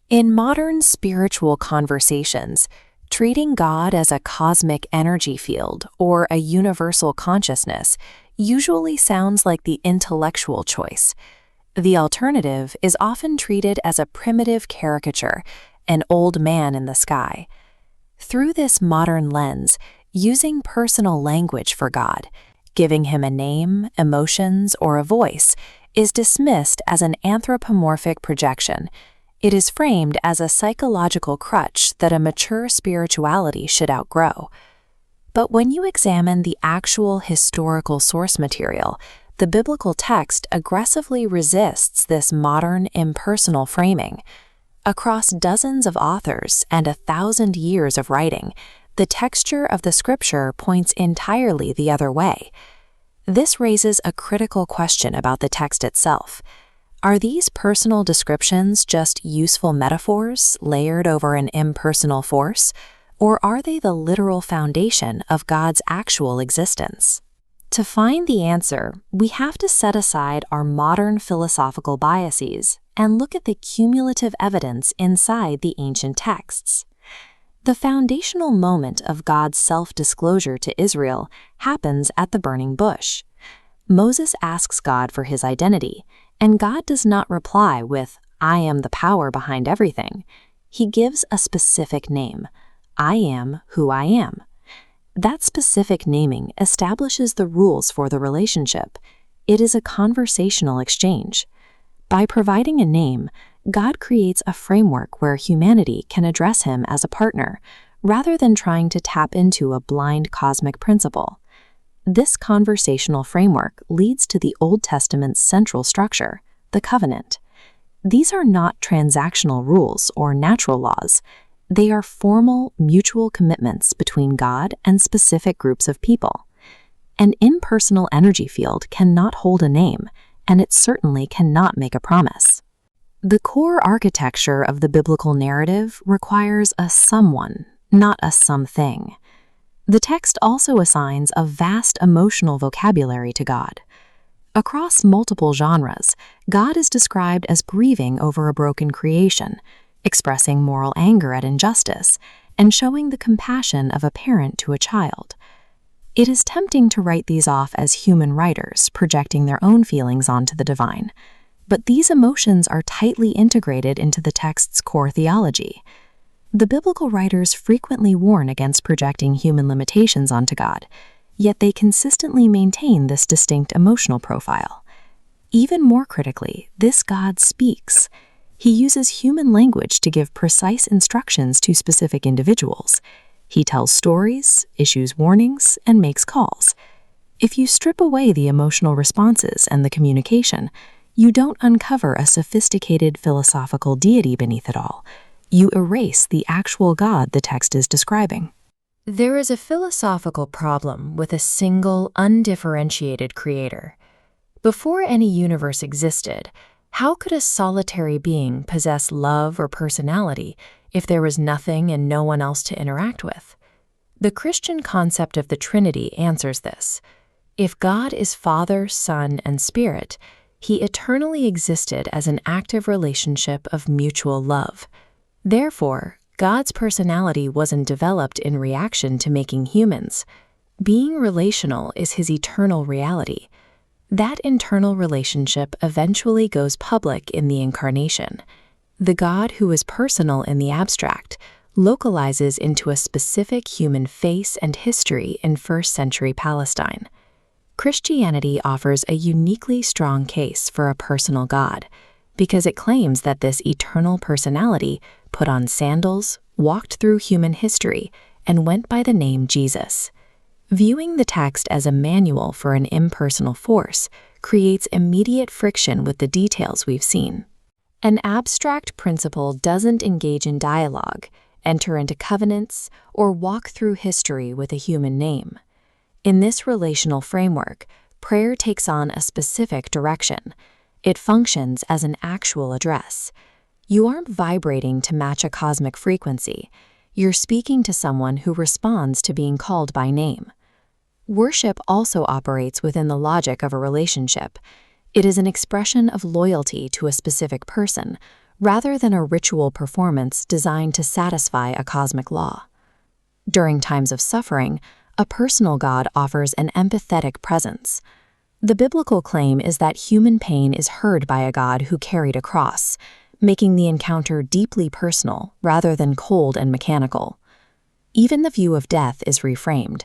In modern spiritual conversations, treating God as a cosmic energy field or a universal consciousness usually sounds like the intellectual choice. The alternative is often treated as a primitive caricature, an old man in the sky. Through this modern lens, using personal language for God, giving him a name, emotions, or a voice, is dismissed as an anthropomorphic projection. It is framed as a psychological crutch that a mature spirituality should outgrow. But when you examine the actual historical source material, the biblical text aggressively resists this modern impersonal framing. Across dozens of authors and 1,000 years of writing, the texture of the scripture points entirely the other way. This raises a critical question about the text itself. Are these personal descriptions just useful metaphors layered over an impersonal force, or are they the literal foundation of God's actual existence? To find the answer, we have to set aside our modern philosophical biases and look at the cumulative evidence inside the ancient texts. The foundational moment of God's self-disclosure to Israel happens at the burning bush. Moses asks God for his identity, and God does not reply with, "I am the power behind everything." He gives a specific name, "I am who I am." That specific naming establishes the rules for the relationship. It is a conversational exchange. By providing a name, God creates a framework where humanity can address him as a partner, rather than trying to tap into a blind cosmic principle. This conversational framework leads to the Old Testament's central structure, the covenant. These are not transactional rules or natural laws. They are formal, mutual commitments between God and specific groups of people. An impersonal energy field cannot hold a name, and it certainly cannot make a promise. The core architecture of the biblical narrative requires a someone, not a something. The text also assigns a vast emotional vocabulary to God. Across multiple genres, God is described as grieving over a broken creation, expressing moral anger at injustice, and showing the compassion of a parent to a child. It is tempting to write these off as human writers projecting their own feelings onto the divine, but these emotions are tightly integrated into the text's core theology. The biblical writers frequently warn against projecting human limitations onto God, yet they consistently maintain this distinct emotional profile. Even more critically, this God speaks. He uses human language to give precise instructions to specific individuals. He tells stories, issues warnings, and makes calls. If you strip away the emotional responses and the communication, you don't uncover a sophisticated philosophical deity beneath it all. You erase the actual God the text is describing. There is a philosophical problem with a single, undifferentiated creator. Before any universe existed, how could a solitary being possess love or personality if there was nothing and no one else to interact with? The Christian concept of the Trinity answers this. If God is Father, Son, and Spirit, he eternally existed as an active relationship of mutual love. Therefore, God's personality wasn't developed in reaction to making humans. Being relational is his eternal reality. That internal relationship eventually goes public in the incarnation. The God who is personal in the abstract localizes into a specific human face and history in first-century Palestine. Christianity offers a uniquely strong case for a personal God, because it claims that this eternal personality put on sandals, walked through human history, and went by the name Jesus. Viewing the text as a manual for an impersonal force creates immediate friction with the details we've seen. An abstract principle doesn't engage in dialogue, enter into covenants, or walk through history with a human name. In this relational framework, prayer takes on a specific direction. It functions as an actual address. You aren't vibrating to match a cosmic frequency. You're speaking to someone who responds to being called by name. Worship also operates within the logic of a relationship. It is an expression of loyalty to a specific person, rather than a ritual performance designed to satisfy a cosmic law. During times of suffering, a personal God offers an empathetic presence. The biblical claim is that human pain is heard by a God who carried a cross, making the encounter deeply personal rather than cold and mechanical. Even the view of death is reframed.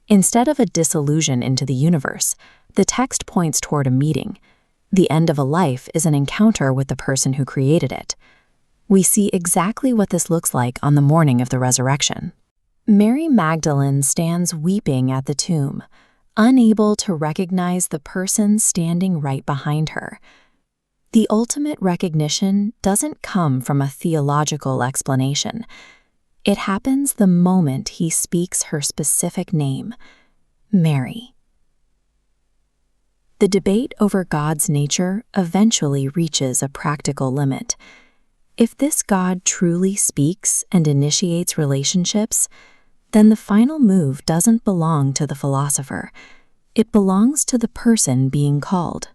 Instead of a disillusion into the universe, the text points toward a meeting. The end of a life is an encounter with the person who created it. We see exactly what this looks like on the morning of the resurrection. Mary Magdalene stands weeping at the tomb, unable to recognize the person standing right behind her. The ultimate recognition doesn't come from a theological explanation. It happens the moment he speaks her specific name, Mary. The debate over God's nature eventually reaches a practical limit. If this God truly speaks and initiates relationships, then the final move doesn't belong to the philosopher. It belongs to the person being called.